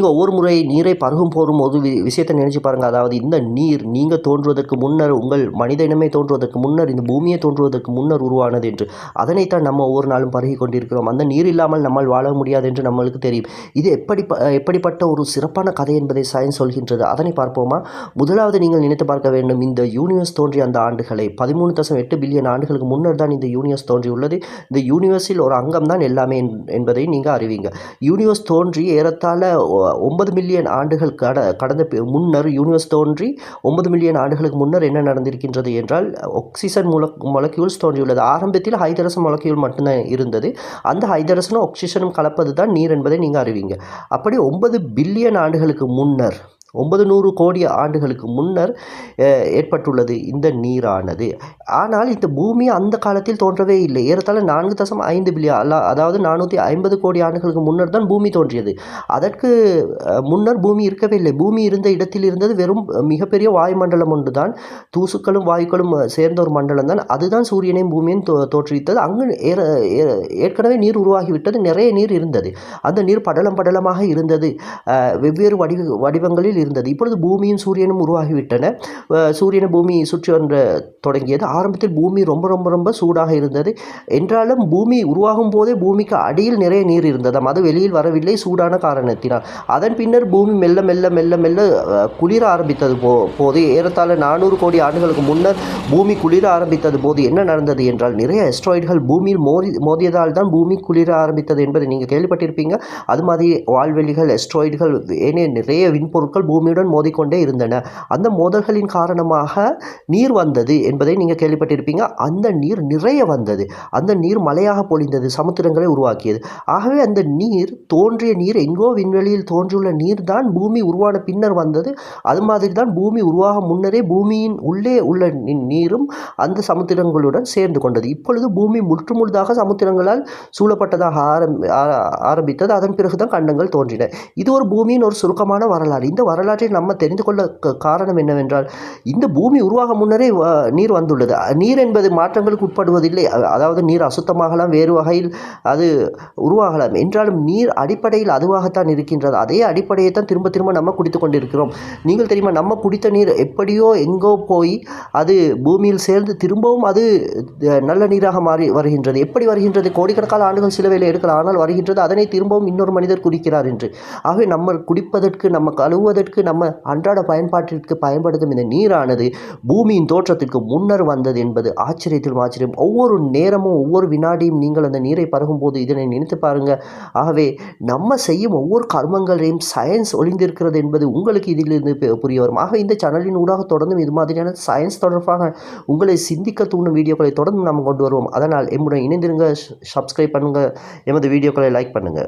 நீங்கள் ஒவ்வொரு முறை நீரை பருகும் போதும் ஒரு விஷயத்தை நினைச்சு பாருங்கள். அதாவது இந்த நீர் நீங்கள் தோன்றுவதற்கு முன்னர், உங்கள் மனித இனமே தோன்றுவதற்கு முன்னர், இந்த பூமியை தோன்றுவதற்கு முன்னர் உருவானது என்று. அதனைத்தான் நம்ம ஒவ்வொரு நாளும் பருகி கொண்டிருக்கிறோம். அந்த நீர் இல்லாமல் நம்மால் வாழ முடியாது என்று நம்மளுக்கு தெரியும். இது எப்படிப்பட்ட ஒரு சிறப்பான கதை என்பதை சயின்ஸ் சொல்கின்றது. அதனை பார்ப்போமா? முதலாவது நீங்கள் நினைத்து பார்க்க வேண்டும், இந்த யூனிவர்ஸ் தோன்றிய அந்த ஆண்டுகளை 13.8 பில்லியன் ஆண்டுகளுக்கு முன்னர் தான் இந்த யூனிவர்ஸ் தோன்றியுள்ளது. இந்த யூனிவர்ஸில் ஒரு அங்கம் தான் எல்லாமே என்பதை நீங்கள் அறிவீங்க. யூனிவர்ஸ் தோன்றி ஏறத்தாழ 9 மில்லியன் ஆண்டுகள் கடந்த முன்னர், யூனிவர்ஸ் தோன்றி 9 மில்லியன் ஆண்டுகளுக்கு முன்னர் என்ன நடந்திருக்கின்றது என்றால், ஆக்சிஜன் மொலக்யூல்ஸ் தோன்றியுள்ளது. ஆரம்பத்தில் ஹைட்ரஜன் மொலக்யூல் மட்டும்தான் இருந்தது. அந்த ஹைட்ரஜனும் ஆக்சிஜனும் கலப்பது தான் நீர் என்பதை நீங்கள் அறிவீங்க. அப்படி 9 பில்லியன் ஆண்டுகளுக்கு முன்னர், 900 கோடி ஆண்டுகளுக்கு முன்னர் ஏற்பட்டுள்ளது இந்த நீரானது. ஆனால் இந்த பூமி அந்த காலத்தில் தோன்றவே இல்லை. ஏறத்தாழ 4.5 பில்லியன், அதாவது 450 கோடி ஆண்டுகளுக்கு முன்னர் தான் பூமி தோன்றியது. அதற்கு முன்னர் பூமி இருக்கவே இல்லை. பூமி இருந்த இடத்தில் இருந்தது வெறும் மிகப்பெரிய வாயுமண்டலம் ஒன்று தான். தூசுக்களும் வாயுக்களும் சேர்ந்த ஒரு மண்டலம் தான். அதுதான் சூரியனையும் பூமியும் தோற்றுவித்தது. அங்கு ஏற்கனவே நீர் உருவாகிவிட்டது. நிறைய நீர் இருந்தது. அந்த நீர் படலமாக இருந்தது. வெவ்வேறு வடிவங்களில் இருந்தது. இப்பொழுது பூமியும் சூரியனும் உருவாகிவிட்டன. சூரியனை பூமி சுற்றி வர தொடங்கியது. ஆரம்பத்தில் பூமி ரொம்ப ரொம்ப ரொம்ப சூடாக இருந்தது. என்றாலும் பூமி உருவாகும் போதே பூமிக்கு அடியில் நிறைய நீர் இருந்ததாம். அது வெளியில் வரவில்லை சூடான காரணத்தினால். அதன் பின்னர் பூமி மெல்ல மெல்ல மெல்ல மெல்ல குளிர ஆரம்பித்தது போது, ஏறத்தாழ 400 கோடி ஆண்டுகளுக்கு முன்னர் பூமி குளிர ஆரம்பித்தது போது என்ன நடந்தது என்றால், நிறைய எஸ்ட்ராய்டுகள் பூமியில் மோதியதால் தான் பூமி குளிர ஆரம்பித்தது என்பதை நீங்கள் கேள்விப்பட்டிருப்பீங்க. அது மாதிரி வால்வெளிகள், எஸ்ட்ராய்டுகள், நிறைய விண்பொருட்கள் பூமியுடன் மோதிக்கொண்டே இருந்தன. அந்த மோதல்களின் காரணமாக நீர் வந்தது என்பதை நீங்கள் கேள்விப்பட்டிருப்பீங்க. அந்த நீர் நிறைய வந்தது. அந்த நீர் மழையாக பொழிந்தது, சமுத்திரங்களை உருவாக்கியது. ஆகவே அந்த நீர், தோன்றிய நீர், எங்கோ விண்வெளியில் தோன்றியுள்ள நீர் தான் பூமி உருவான பின்னர் வந்தது. அது மாதிரி தான் பூமி உருவாக முன்னரே பூமியின் உள்ளே உள்ள நீரும் அந்த சமுத்திரங்களுடன் சேர்ந்து கொண்டது. இப்பொழுது பூமி முழுதாக சமுத்திரங்களால் சூழப்பட்டதாக ஆரம்பித்தது. அதன் பிறகுதான் கண்டங்கள் தோன்றின. இது ஒரு பூமியின் ஒரு சுருக்கமான வரலாறு. இந்த வரலாற்றை நம்ம தெரிந்து கொள்ள காரணம் என்னவென்றால், இந்த பூமி உருவாக முன்னரே நீர் வந்துள்ளது. நீர் என்பது மாற்றங்களுக்கு உட்படுவதில்லை. அதாவது நீர் அசுத்தமாகலாம், வேறு வகையில் அது உருவாகலாம். என்றாலும் நீர் அடிப்படையில் அதுவாகத்தான் இருக்கின்றது. அதே அடிப்படையை தான் திரும்ப திரும்ப நம்ம குடித்து கொண்டிருக்கிறோம். நீங்கள் தெரியுமா, நம்ம குடித்த நீர் எப்படியோ எங்கோ போய் அது பூமியில் சேர்ந்து திரும்பவும் அது நல்ல நீராக மாறி வருகின்றது. எப்படி வருகின்றது? கோடிக்கணக்கான ஆண்டுகள் சில வேலை எடுக்கலாம். ஆனால் வருகின்றது. அதனை திரும்பவும் இன்னொரு மனிதர் குடிக்கிறார் என்று. ஆகவே நம்ம குடிப்பதற்கு, நம்ம கழுவுவதற்கு, நம்ம அன்றாட பயன்பாட்டிற்கு பயன்படுத்தும் இந்த நீரானது பூமியின் தோற்றத்திற்கு முன்னர் வந்தது என்பது ஆச்சரியத்திலும் ஆச்சரியம். ஒவ்வொரு நேரமும், ஒவ்வொரு வினாடியும் நீங்கள் அந்த நீரை பருகும் போது இதனை நினைத்து பாருங்க. ஆகவே நம்ம செய்யும் ஒவ்வொரு கர்மங்களையும் சயின்ஸ் ஒளிந்திருக்கிறது என்பது உங்களுக்கு இதிலிருந்து புரிய வரும். ஆக இந்த சேனலின் ஊடாக தொடர்ந்தும் இது மாதிரியான சயின்ஸ் தொடர்பாக உங்களை சிந்திக்க தூண்டும் வீடியோக்களை தொடர்ந்து நாம் கொண்டு வருவோம். அதனால் எம்முடன் இணைந்திருங்க, சப்ஸ்கிரைப் பண்ணுங்க, எமது வீடியோக்களை லைக் பண்ணுங்க.